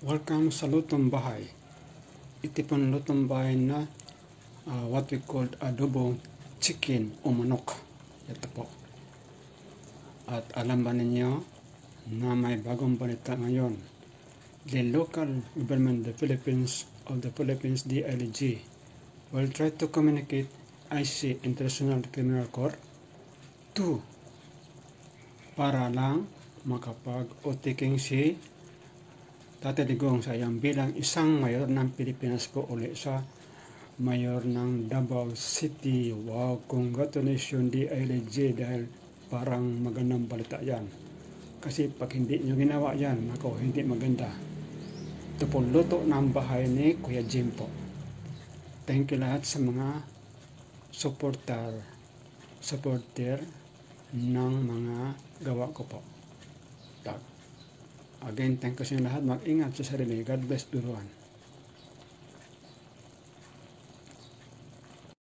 Welcome sa Lutong Bahay. Ito pong lutong bahay na what we call adobo chicken o manok. Ito po. At alam ba ninyo na may bagong balita ngayon? The local government of the Philippines DILG will try to communicate IC International Criminal Court to para lang makapag-utiking si Tate Digong Sayang bilang isang mayor ng Pilipinas po uli sa mayor ng Davao City. Wow, congratulations DILG dahil parang magandang balita yan. Kasi pag hindi nyo ginawa yan, ako, hindi maganda. Ito po luto ng bahay ni Kuya Jim po. Thank you lahat sa mga supporter ng mga gawa ko po. Again, thank you sa inyo lahat. Mag-ingat sa sarili. God bless everyone.